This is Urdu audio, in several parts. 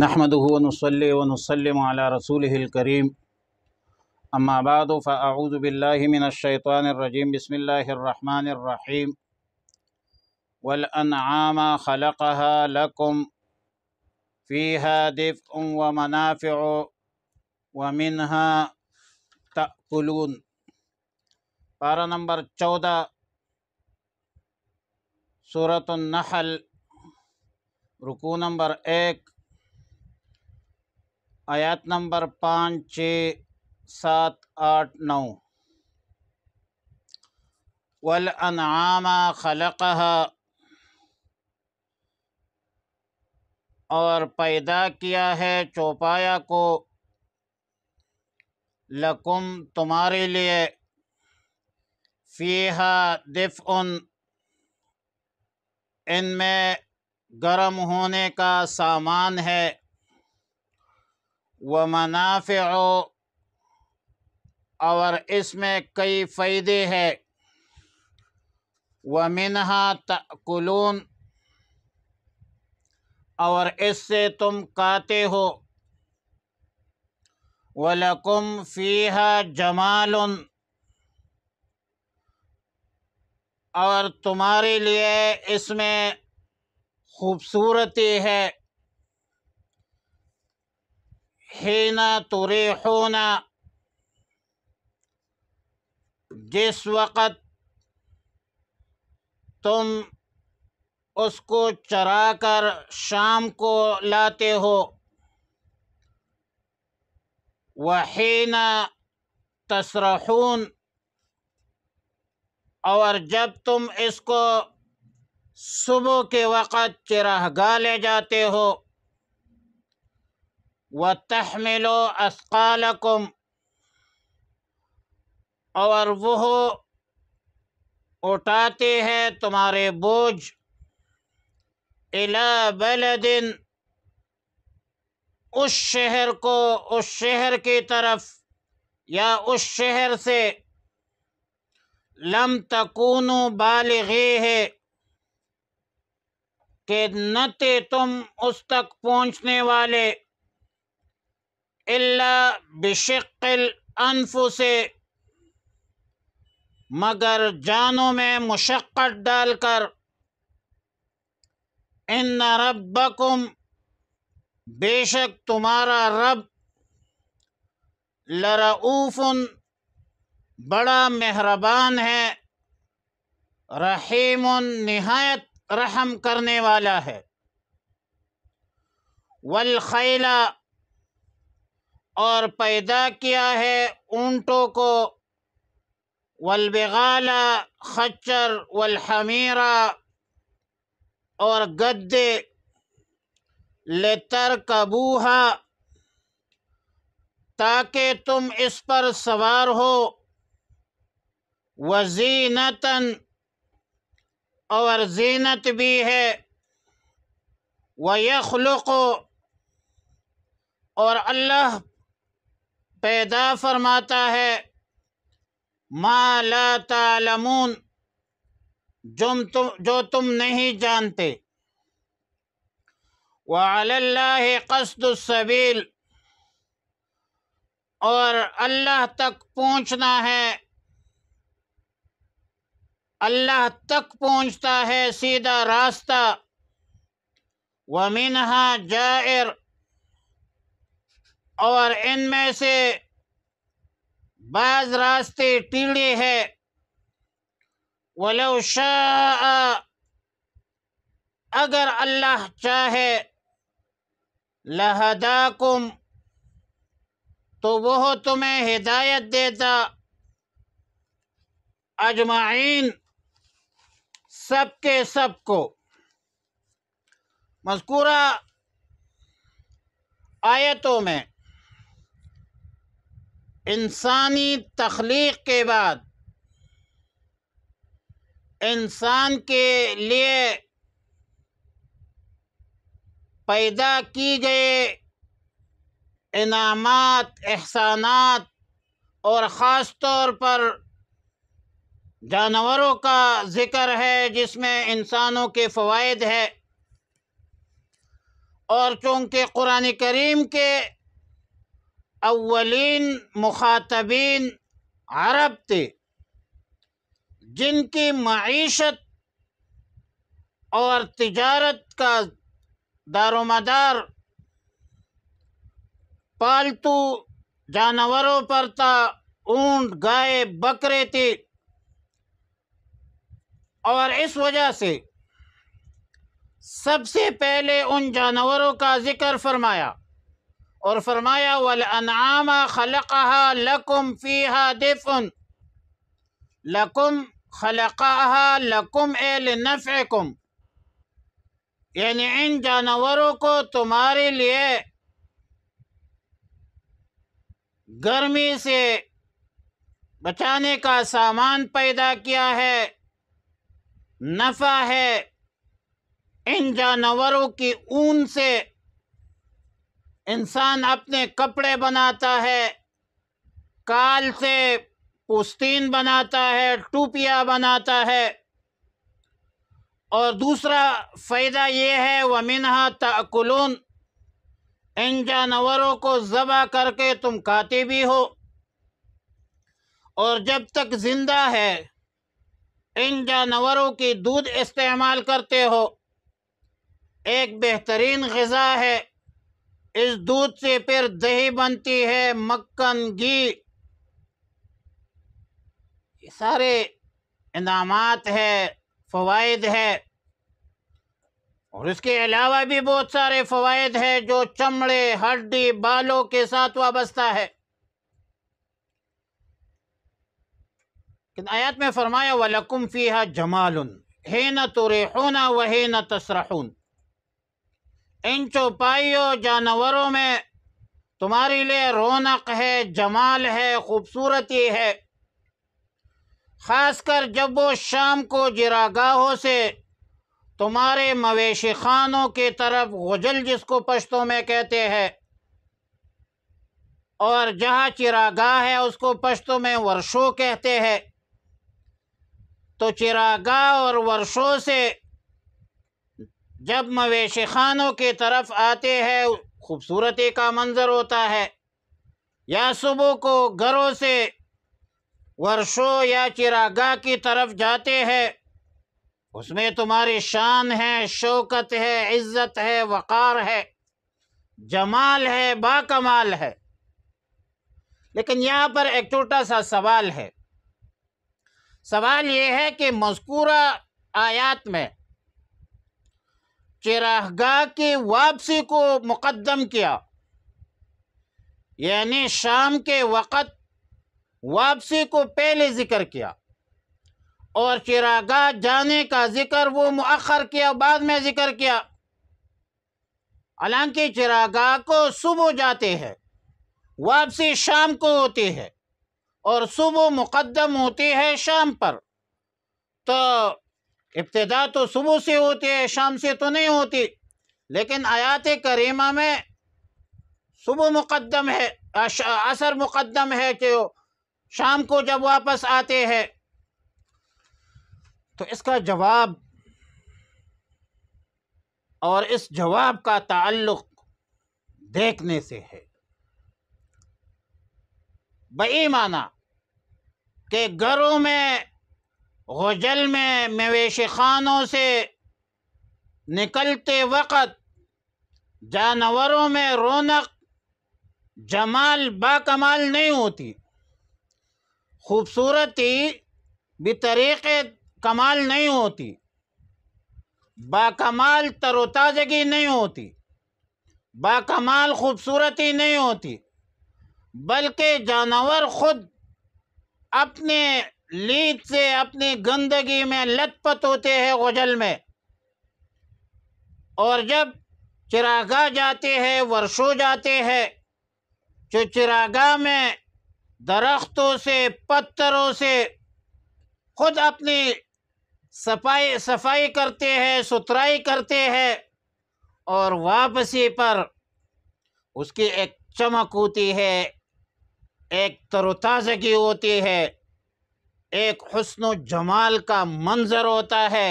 نحمده ونصلي ونسلم على رسوله الكريم اما بعد فاعوذ بالله من الشيطان الرجيم بسم الله الرحمن الرحيم والانعام خلقها لكم فيها دفء ومنافع ومنها تأكلون۔ پارہ نمبر 14 سورۃ النحل، رکوع نمبر 1، آیات نمبر 5، 6، 7، 8، 9۔ والانعام خلقها، اور پیدا کیا ہے چوپایا کو، لکم تمہارے لیے، فیہا دفء، ان میں گرم ہونے کا سامان ہے، ومنافع، اور اس میں کئی فائدے ہیں، ومنہا تأکلون، اور اس سے تم کھاتے ہو، وَلَكُمْ فِيهَا جَمَالٌ، اور تمہارے لیے اس میں خوبصورتی ہے، حین تریحون، جس وقت تم اس کو چرا کر شام کو لاتے ہو، وحین تسرحون، اور جب تم اس کو صبح کے وقت چراگاہ لے جاتے ہو، وَتَحْمِلُوا أَثْقَالَكُمْ، اور وہ اٹھاتے ہیں تمہارے بوجھ، إِلَى بَلَدٍ، اس شہر کو، اس شہر کی طرف یا اس شہر سے، لم تکونوا بالغیہ، کہ نہ تھے تم اس تک پہنچنے والے، الا بشق الانفس، مگر جانوں میں مشقت ڈال کر، ان ربکم، بے شک تمہارا رب، لرؤوف، بڑا مہربان ہے، رحیم، نہایت رحم کرنے والا ہے۔ والخیل، اور پیدا کیا ہے اونٹوں کو، والبغال، خچر، والحمیر، اور گدے، لترکبوها، تاکہ تم اس پر سوار ہو، وزینتا، اور زینت بھی ہے، ویخلق، اور اللہ پیدا فرماتا ہے، ما لا تعلمون، جو تم نہیں جانتے، وعلی اللہ قصد السبیل، اور اللہ تک پہنچنا ہے، اللہ تک پہنچتا ہے سیدھا راستہ، ومنہا جائر، اور ان میں سے بعض راستے ٹیڑھے ہیں، ولو شاء، اگر اللہ چاہے، لہداکم، تو وہ تمہیں ہدایت دیتا، اجمعین، سب کے سب کو۔ مذکورہ آیتوں میں انسانی تخلیق کے بعد انسان کے لیے پیدا کی گئے انعامات، احسانات، اور خاص طور پر جانوروں کا ذکر ہے، جس میں انسانوں کے فوائد ہے، اور چونکہ قرآن کریم کے اولین مخاطبین عرب تھے، جن کی معیشت اور تجارت کا دار و مدار پالتو جانوروں پر تھا، اونٹ، گائے، بکرے تھے، اور اس وجہ سے سب سے پہلے ان جانوروں کا ذکر فرمایا، اور فرمایا وَالْأَنْعَامَ خَلَقَهَا لَكُمْ فِيهَا دِفْءٌ، لَكُمْ خَلَقَهَا لَكُمْ اے لِنَفْعِكُمْ، یعنی ان جانوروں کو تمہارے لیے گرمی سے بچانے کا سامان پیدا کیا ہے، نفع ہے۔ ان جانوروں کی اون سے انسان اپنے کپڑے بناتا ہے، کال سے پوستین بناتا ہے، ٹوپیاں بناتا ہے، اور دوسرا فائدہ یہ ہے وَمِنْهَا تَأْكُلُونَ، ان جانوروں کو ذبح کر کے تم کھاتے بھی ہو، اور جب تک زندہ ہے ان جانوروں کی دودھ استعمال کرتے ہو، ایک بہترین غذا ہے۔ اس دودھ سے پھر دہی بنتی ہے، مکھن، گھی، یہ سارے انعامات ہے، فوائد ہے، اور اس کے علاوہ بھی بہت سارے فوائد ہیں جو چمڑے، ہڈی، بالوں کے ساتھ وابستہ ہے۔ لیکن آیات میں فرمایا وَلَكُمْ فِيهَا جَمَالٌ حِينَ تُرِيحُونَ وَحِينَ تَسْرَحُونَ، ان چوپائیوں جانوروں میں تمہارے لیے رونق ہے، جمال ہے، خوبصورتی ہے، خاص کر جب وہ شام کو چراگاہوں سے تمہارے مویشی خانوں کی طرف، غجل جس کو پشتوں میں کہتے ہیں، اور جہاں چراگاہ ہے اس کو پشتوں میں ورشو کہتے ہیں، تو چراگاہ اور ورشوں سے جب مویشی خانوں کی طرف آتے ہیں خوبصورتی کا منظر ہوتا ہے، یا صبح کو گھروں سے ورشو یا چراگاہ کی طرف جاتے ہیں، اس میں تمہاری شان ہے، شوکت ہے، عزت ہے، وقار ہے، جمال ہے، باکمال ہے۔ لیکن یہاں پر ایک چھوٹا سا سوال ہے۔ سوال یہ ہے کہ مذکورہ آیات میں چراگاہ کی واپسی کو مقدم کیا، یعنی شام کے وقت واپسی کو پہلے ذکر کیا، اور چراگاہ جانے کا ذکر وہ مؤخر کیا، بعد میں ذکر کیا۔ حالانکہ چراگاہ کو صبح جاتے ہیں، واپسی شام کو ہوتی ہے، اور صبح مقدم ہوتی ہے شام پر، تو ابتدا تو صبح سے ہوتی ہے، شام سے تو نہیں ہوتی۔ لیکن آیات کریمہ میں صبح مقدم ہے، عصر مقدم ہے، کہ شام کو جب واپس آتے ہیں۔ تو اس کا جواب اور اس جواب کا تعلق دیکھنے سے ہے، بئی معنی کہ گھروں میں، غجل میں، مویشی خانوں سے نکلتے وقت جانوروں میں رونق، جمال، باکمال نہیں ہوتی، خوبصورتی بطریق کمال نہیں ہوتی، باکمال تر و تازگی نہیں ہوتی، باکمال خوبصورتی نہیں ہوتی، بلکہ جانور خود اپنے لیت سے، اپنی گندگی میں لت پت ہوتے ہیں غجل میں، اور جب چراگاہ جاتے ہیں، ورشو جاتے ہیں، جو چراگاہ میں درختوں سے، پتھروں سے خود اپنی صفائی کرتے ہیں، ستھرائی کرتے ہیں، اور واپسی پر اس کی ایک چمک ہوتی ہے، ایک تر و تازگی ہوتی ہے، ایک حسن و جمال کا منظر ہوتا ہے۔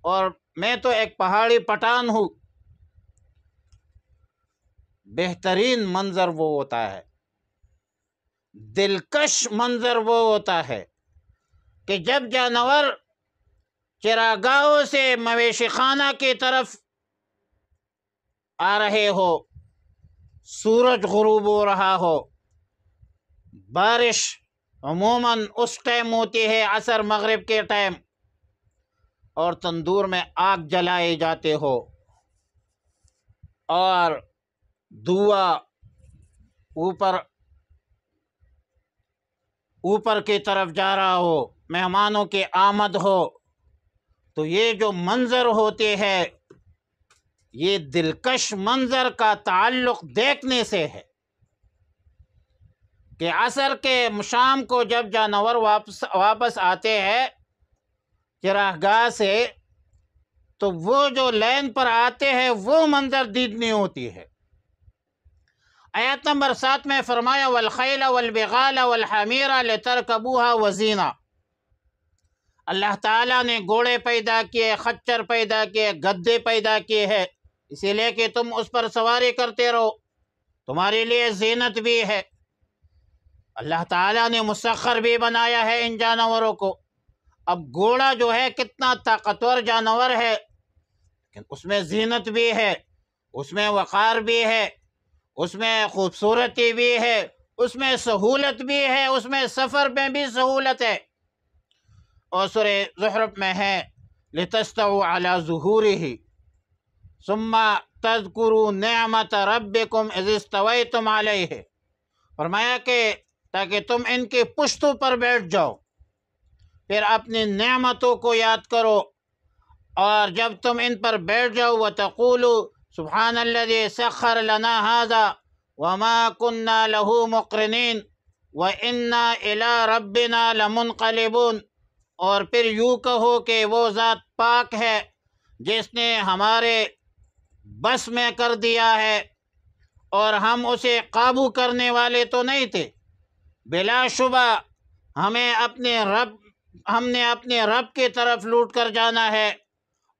اور میں تو ایک پہاڑی پٹھان ہوں، بہترین منظر وہ ہوتا ہے، دلکش منظر وہ ہوتا ہے کہ جب جانور چراگاہوں سے مویشی خانہ کی طرف آ رہے ہو، سورج غروب ہو رہا ہو، بارش عموماً اس ٹائم ہوتی ہے عصر مغرب کے ٹائم، اور تندور میں آگ جلائے جاتے ہو اور دھواں اوپر کی طرف جا رہا ہو، مہمانوں کی آمد ہو، تو یہ جو منظر ہوتے ہیں یہ دلکش منظر کا تعلق دیکھنے سے ہے کہ عصر کے شام کو جب جانور واپس آتے ہیں چراگاہ سے، تو وہ جو لین پر آتے ہیں وہ منظر دیدنی ہوتی ہے۔ آیت نمبر 7 میں فرمایا والخیل والبغال والحمیر لترکبوها وزینہ۔ اللہ تعالیٰ نے گھوڑے پیدا کیے، خچر پیدا کیے، گدے پیدا کیے ہیں، اسی لیے کہ تم اس پر سواری کرتے رہو، تمہارے لیے زینت بھی ہے۔ اللہ تعالیٰ نے مسخر بھی بنایا ہے ان جانوروں کو۔ اب گھوڑا جو ہے کتنا طاقتور جانور ہے، لیکن اس میں زینت بھی ہے، اس میں وقار بھی ہے، اس میں خوبصورتی بھی ہے، اس میں سہولت بھی ہے، اس میں سفر میں بھی سہولت ہے۔ اور سورہ زخرف میں ہے لِتَسْتَوُوا عَلَى ظُهُورِهِ ثُمَّ تَذْكُرُوا نِعْمَةَ رَبِّكُمْ إِذِ اسْتَوَيْتُمْ عَلَيْهِ، فرمایا کہ تاکہ تم ان کے پشتوں پر بیٹھ جاؤ، پھر اپنی نعمتوں کو یاد کرو، اور جب تم ان پر بیٹھ جاؤ وَتَقُولُوا سُبْحَانَ الَّذِي سَخَّرَ لَنَا هَذَا وَمَا كُنَّا لَهُ مُقْرِنِينَ وَإِنَّا إِلَىٰ رَبِّنَا لَمُنْقَلِبُونَ، اور پھر یوں کہو کہ وہ ذات پاک ہے جس نے ہمارے بس میں کر دیا ہے، اور ہم اسے قابو کرنے والے تو نہیں تھے۔ بلا شبہ ہم نے اپنے رب کی طرف لوٹ کر جانا ہے،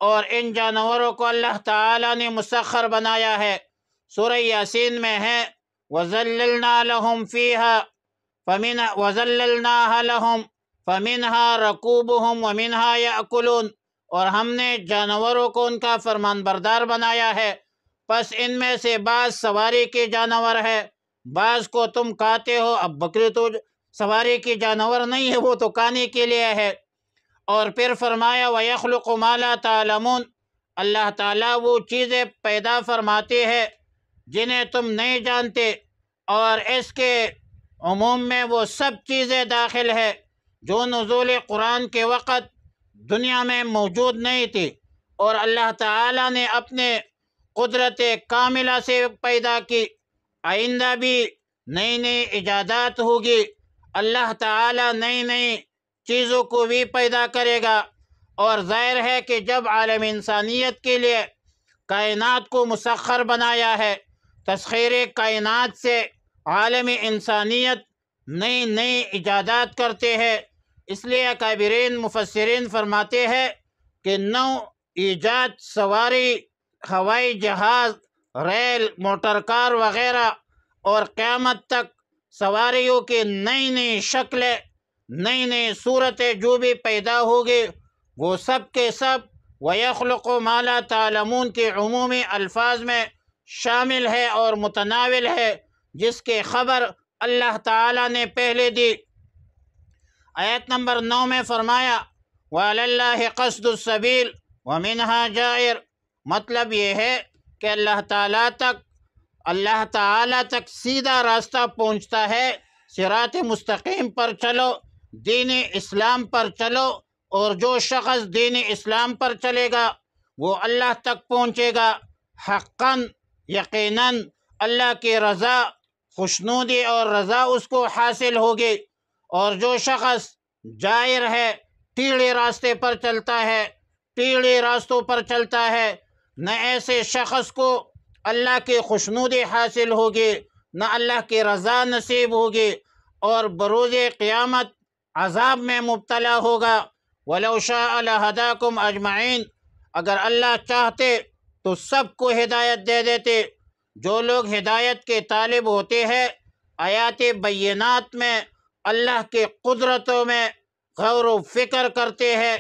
اور ان جانوروں کو اللہ تعالیٰ نے مسخر بنایا ہے۔ سورہ یاسین میں ہے وَذَلَّلْنَا لَهُمْ فِيهَا وَذَلَّلْنَاهَا لَهُمْ فَمِنْهَا رَكُوبُهُمْ وَمِنْهَا يَأْكُلُونَ، اور ہم نے جانوروں کو ان کا فرمان بردار بنایا ہے، پس ان میں سے بعض سواری کے جانور ہے، بعض کو تم کھاتے ہو۔ اب بکری تو سواری کی جانور نہیں ہے، وہ تو کھانے کے لیے ہے۔ اور پھر فرمایا وَيَخْلُقُ مَا لَا تَعْلَمُونَ، اللہ تعالیٰ وہ چیزیں پیدا فرماتے ہیں جنہیں تم نہیں جانتے، اور اس کے عموم میں وہ سب چیزیں داخل ہے جو نزول قرآن کے وقت دنیا میں موجود نہیں تھی، اور اللہ تعالیٰ نے اپنے قدرت کاملہ سے پیدا کی۔ آئندہ بھی نئی نئی ایجادات ہوگی، اللہ تعالیٰ نئی نئی چیزوں کو بھی پیدا کرے گا، اور ظاہر ہے کہ جب عالم انسانیت کے لیے کائنات کو مسخر بنایا ہے، تسخیر کائنات سے عالم انسانیت نئی نئی ایجادات کرتے ہیں۔ اس لیے اکابرین مفسرین فرماتے ہیں کہ نو ایجاد سواری، ہوائی جہاز، ریل، موٹر کار وغیرہ، اور قیامت تک سواریوں کی نئی نئی شکلیں، نئی نئی صورتیں جو بھی پیدا ہوگی، وہ سب کے سب وَيَخْلُقُ مَا لَا تَعْلَمُونَ کے عمومی الفاظ میں شامل ہے اور متناول ہے، جس کی خبر اللہ تعالیٰ نے پہلے دی۔ آیت نمبر 9 میں فرمایا وَعَلَى اللَّهِ قَصْدُ السَّبِيلِ وَمِنْهَا جَائِرٌ، مطلب یہ ہے کہ اللہ تعالیٰ تک سیدھا راستہ پہنچتا ہے۔ صراط مستقیم پر چلو، دین اسلام پر چلو، اور جو شخص دین اسلام پر چلے گا وہ اللہ تک پہنچے گا، حقاً یقیناً اللہ کی رضا، خوشنودی اور رضا اس کو حاصل ہوگی۔ اور جو شخص جائر ہے، ٹیڑھے راستے پر چلتا ہے، ٹیڑھے راستوں پر چلتا ہے، نہ ایسے شخص کو اللہ کی خوشنودی حاصل ہوگی، نہ اللہ کی رضا نصیب ہوگی، اور بروز قیامت عذاب میں مبتلا ہوگا۔ وَلَوْ شَاءَ لَهَدَاكُمْ أَجْمَعِينَ، اگر اللہ چاہتے تو سب کو ہدایت دے دیتے، جو لوگ ہدایت کے طالب ہوتے ہیں آیات بینات میں اللہ کے قدرتوں میں غور و فکر کرتے ہیں،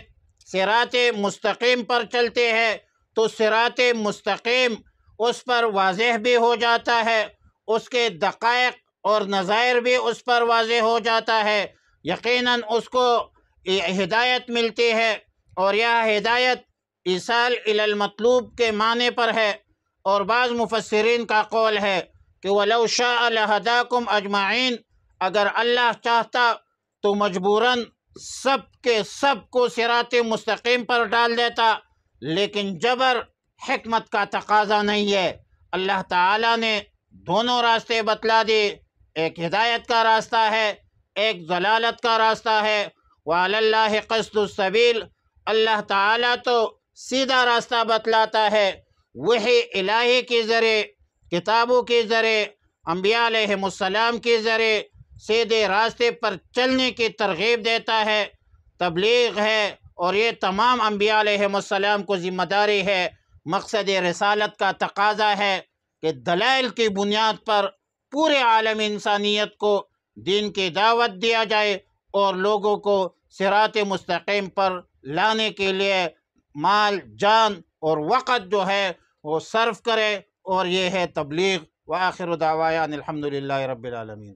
صراط مستقیم پر چلتے ہیں، تو صراط مستقیم اس پر واضح بھی ہو جاتا ہے، اس کے دقائق اور نظائر بھی اس پر واضح ہو جاتا ہے، یقیناً اس کو ہدایت ملتی ہے، اور یہ ہدایت ایصال الی المطلوب کے معنی پر ہے۔ اور بعض مفسرین کا قول ہے کہ وَلَوْ شَاءَ لَهَدَاكُمْ أَجْمَعِينَ، اگر اللہ چاہتا تو مجبوراً سب کے سب کو صراط مستقیم پر ڈال دیتا، لیکن جبر حکمت کا تقاضا نہیں ہے۔ اللہ تعالیٰ نے دونوں راستے بتلا دیے، ایک ہدایت کا راستہ ہے، ایک ضلالت کا راستہ ہے۔ وَعَلَى اللَّهِ قَصْدُ السَّبِيلِ، اللہ تعالیٰ تو سیدھا راستہ بتلاتا ہے، وحی الہی کے ذریعے، کتابوں کے ذریعے، انبیاء علیہ السلام کے ذریعے سیدھے راستے پر چلنے کی ترغیب دیتا ہے، تبلیغ ہے، اور یہ تمام انبیاء علیہ السلام کو ذمہ داری ہے۔ مقصد رسالت کا تقاضا ہے کہ دلائل کی بنیاد پر پورے عالم انسانیت کو دین کی دعوت دیا جائے، اور لوگوں کو صراط مستقیم پر لانے کے لیے مال، جان اور وقت جو ہے وہ صرف کرے، اور یہ ہے تبلیغ۔ وآخر دعوانا الحمدللہ رب العالمین۔